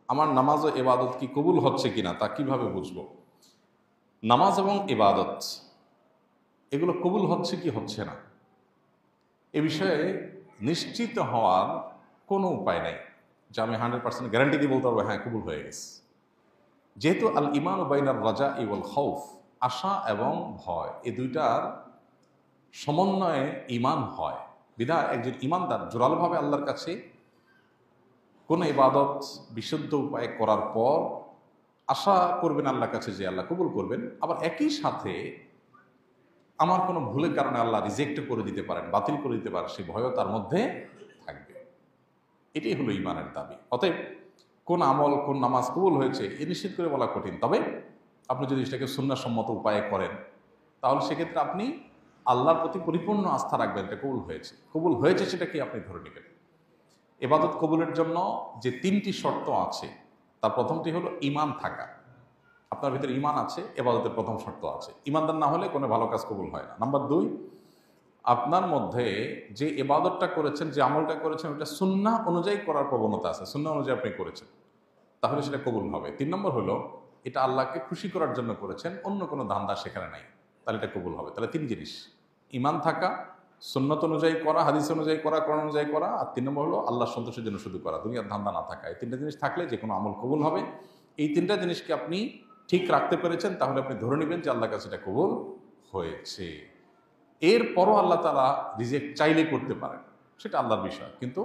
আমার নামাজ ও ইবাদত কি কবুল হচ্ছে কিনা তা কিভাবে বুঝবো? নামাজ এবং ইবাদত এগুলো কবুল হচ্ছে কি হচ্ছে না এ বিষয়ে নিশ্চিত হওয়ার কোনো উপায় নাই যে আমি 100% গ্যারান্টি দিয়ে বলতে পারবো হ্যাঁ কবুল হয়ে গেছে। যেহেতু আল ইমান ও বাইনার রাজা ইওয়াল খৌফ, আশা এবং ভয়, এই দুইটার সমন্বয়ে ইমান হয়। বিধায় একজন ইমানদার জোরালোভাবে আল্লাহর কাছে কোনো ইবাদত বিশুদ্ধ উপায়ে করার পর আশা করবেন আল্লাহর কাছে যে আল্লাহ কবুল করবেন, আবার একই সাথে আমার কোনো ভুলের কারণে আল্লাহ রিজেক্ট করে দিতে পারেন, বাতিল করে দিতে পারেন, সেই ভয়ও তার মধ্যে থাকবে। এটাই হলো ইমানের দাবি। অতএব কোন আমল কোন নামাজ কবুল হয়েছে এ নিশ্চিত করে বলা কঠিন। তবে আপনি যদি সেটাকে সুন্নাহসম্মত উপায়ে করেন তাহলে সেক্ষেত্রে আপনি আল্লাহর প্রতি পরিপূর্ণ আস্থা রাখবেন এটা কবুল হয়েছে। কবুল হয়েছে সেটাকে আপনি ধরে নেবেন। ইবাদত কবুলের জন্য যে 3টি শর্ত আছে তার প্রথমটি হলো ঈমান থাকা। আপনার ভিতরে ঈমান আছে, ইবাদতের প্রথম শর্ত আছে। ঈমানদার না হলে কোনো ভালো কাজ কবুল হয় না। নাম্বার 2, আপনার মধ্যে যে ইবাদতটা করেছেন, যে আমলটা করেছেন, ওটা সুন্নাহ অনুযায়ী করার প্রবণতা আছে, সুন্নাহ অনুযায়ী আপনি করেছেন, তাহলে সেটা কবুল হবে। 3 নম্বর হলো এটা আল্লাহকে খুশি করার জন্য করেছেন, অন্য কোনো ধান্দা সেখানে নাই, তাহলে এটা কবুল হবে। তাহলে 3 জিনিস: ঈমান থাকা, সুন্নত অনুযায়ী করা, হাদিস অনুযায়ী করা, কোরআন অনুযায়ী করা, আর 3 নম্বর হলো আল্লাহ সন্তোষের জন্য শুধু করা, দুনিয়ার ধান্দা না থাকা। এই 3টা জিনিস থাকলে যে কোনো আমল কবুল হবে। এই 3টা জিনিসকে আপনি ঠিক রাখতে পেরেছেন তাহলে আপনি ধরে নেবেন যে আল্লাহর কাছে এটা কবুল হয়েছে। এরপরও আল্লাহ তাআলা রিজেক্ট চাইলে করতে পারেন, সেটা আল্লাহর বিষয়, কিন্তু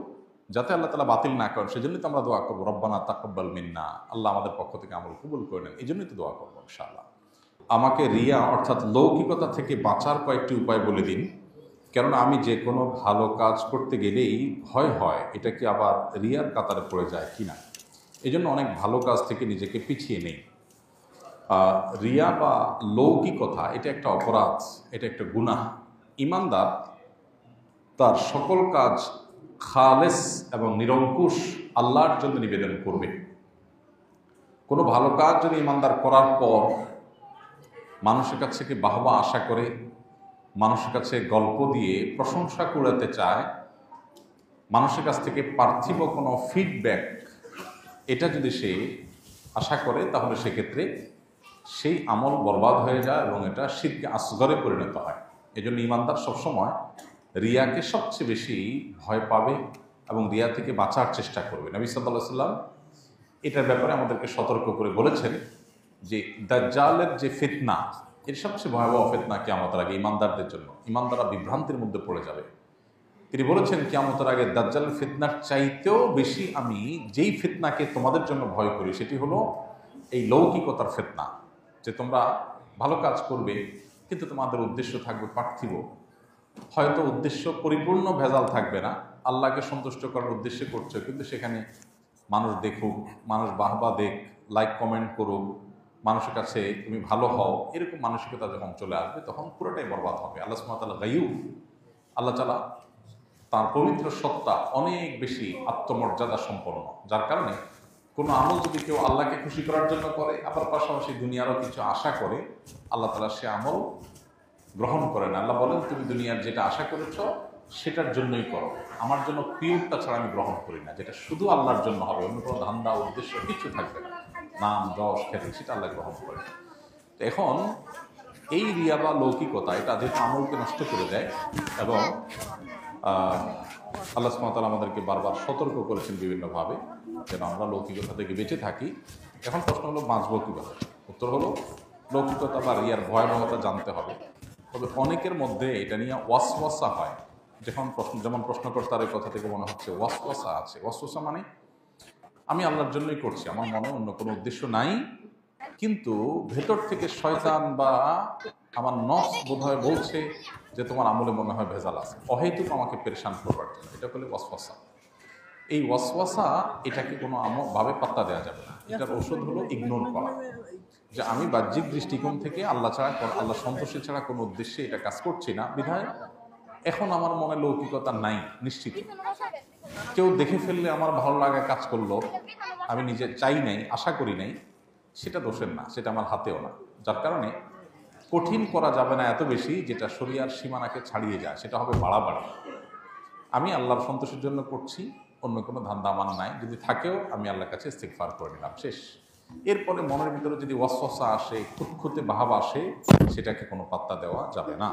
যাতে আল্লাহ তাআলা বাতিল না করেন সেজন্যই তো আমরা দোয়া করবো, রব্বানা তাকাব্বাল মিন্না, আল্লাহ আমাদের পক্ষ থেকে আমল কবুল করে নেন, এই জন্যই তো দোয়া করবো ইনশাআল্লাহ। আমাকে রিয়া অর্থাৎ লৌকিকতা থেকে বাঁচার কয়েকটি উপায় বলে দিন, কেননা আমি যে কোনো ভালো কাজ করতে গেলেই ভয় হয় এটা কি আবার রিয়ার কাতারে পড়ে যায় কিনা, এই জন্য অনেক ভালো কাজ থেকে নিজেকে পিছিয়ে নেই। রিয়া বা লৌকিকতা এটা একটা অপরাধ, এটা একটা গুনাহ। ঈমানদার তার সকল কাজ খালেস এবং নিরঙ্কুশ আল্লাহর জন্য নিবেদন করবে। কোনো ভালো কাজ যদি ঈমানদার করার পর মানুষের কাছ থেকে বাহবা আশা করে, মানুষের কাছে গল্প দিয়ে প্রশংসা কুড়াতে চায়, মানুষের কাছ থেকে পার্থিব কোনো ফিডব্যাক এটা যদি সে আশা করে, তাহলে সেক্ষেত্রে সেই আমল বরবাদ হয়ে যায় এবং এটা শিরকে আসগরে পরিণত হয়। এই জন্য ঈমানদার সবসময় রিয়াকে সবচেয়ে বেশি ভয় পাবে এবং রিয়া থেকে বাঁচার চেষ্টা করবে। নবী সাল্লাল্লাহু আলাইহি ওয়াসাল্লাম এটার ব্যাপারে আমাদেরকে সতর্ক করে বলেছেন যে দাজ্জালের যে ফিতনা, এর সবচেয়ে ভয়াবহ ফিতনা কিয়ামতের আগে ঈমানদারদের জন্য। ঈমানদাররা বিভ্রান্তির মধ্যে পড়ে যাবে। তিনি বলেছেন কিয়ামতের আগে দাজ্জালের ফিতনার চাইতেও বেশি আমি যেই ফিতনাকে তোমাদের জন্য ভয় করি সেটি হলো এই লৌকিকতার ফিতনা, যে তোমরা ভালো কাজ করবে কিন্তু তোমাদের উদ্দেশ্য থাকবে পার্থিব। হয়তো উদ্দেশ্য পরিপূর্ণ ভেজাল থাকবে না, আল্লাহকে সন্তুষ্ট করার উদ্দেশ্যে করছো, কিন্তু সেখানে মানুষ দেখুক, মানুষ বাহবা দেখ, লাইক কমেন্ট করুক, মানুষের কাছে তুমি ভালো হও, এরকম মানসিকতা যখন চলে আসবে তখন পুরোটাই বরবাদ হবে। আল্লাহ সুবহানাহু ওয়া তাআলা গায়ুব, আল্লাহ তাআলা তার পবিত্র সত্তা অনেক বেশি আত্মমর্যাদা সম্পন্ন, যার কারণে কোনো আমল যদি কেউ আল্লাহকে খুশি করার জন্য করে, আবার পাশাপাশি দুনিয়ারও কিছু আশা করে, আল্লাহ তাআলা সে আমল গ্রহণ করেন। আল্লাহ বলেন তুমি দুনিয়ার যেটা আশা করেছ সেটার জন্যই করো, আমার জন্য পিওরটা ছাড়া আমি গ্রহণ করি না, যেটা শুধু আল্লাহর জন্য হবে, অন্য কোনো ধান্দা উদ্দেশ্য কিছু থাকবে না, নাম যশ খ্যাতি, সেটা আল্লাহ গ্রহণ করে। এখন এই রিয়া বা লৌকিকতা এটা যেহেতু আমলকে নষ্ট করে দেয় এবং আল্লাহ সুবহানাহু ওয়া তাআলা আমাদেরকে বারবার সতর্ক করেছেন বিভিন্নভাবে যেন আমরা লৌকিকতা থেকে বেঁচে থাকি। এখন প্রশ্ন হলো বাঁচবো কীভাবে? উত্তর হলো লৌকিকতা বা রিয়ার ভয়াবহতা জানতে হবে। তবে অনেকের মধ্যে এটা নিয়ে ওয়াসওয়াসা হয়, যেমন প্রশ্নকর্তার এই কথা থেকে মনে হচ্ছে ওয়াসওয়াসা আছে। ওয়াসওয়াসা মানে আমি আল্লাহর জন্যই করছি, আমার মনে অন্য কোনো উদ্দেশ্য নাই, কিন্তু ভেতর থেকে শয়তান বা আমার নফস বোধহয় বলছে যে তোমার আমলে মনে হয় ভেজাল আছে, অহেতুক আমাকে পেরেশান করবার জন্য। এটা হলো ওয়াসওয়াসা। এই ওয়াসওয়াসা এটাকে কোনো ভাবে পাত্তা দেওয়া যাবে না। এটার ঔষধ হলো ইগনোর করা, যে আমি বাহ্যিক দৃষ্টিকোণ থেকে আল্লাহ ছাড়া, আল্লাহ সন্তোষী ছাড়া কোনো উদ্দেশ্যে এটা কাজ করছি না, বিধায় এখন আমার মনে লৌকিকতা নাই নিশ্চিত। কেউ দেখে ফেললে আমার ভালো লাগা কাজ করলো, আমি নিজে চাই নাই, আশা করি নাই, সেটা দোষের না, সেটা আমার হাতেও না। যার কারণে কঠিন করা যাবে না এত বেশি যেটা শরিয়ার সীমানাকে ছাড়িয়ে যায়, সেটা হবে বাড়াবাড়ি। আমি আল্লাহর সন্তোষের জন্য করছি, অন্য কোনো ধান্দা আমার নাই, যদি থাকেও আমি আল্লাহর কাছে ইস্তিগফার করে নিলাম, শেষ। এরপরে মনের ভিতরে যদি ওয়াসওয়াসা আসে, খুঁতখুঁতে ভাব আসে, সেটাকে কোনো পাত্তা দেওয়া যাবে না।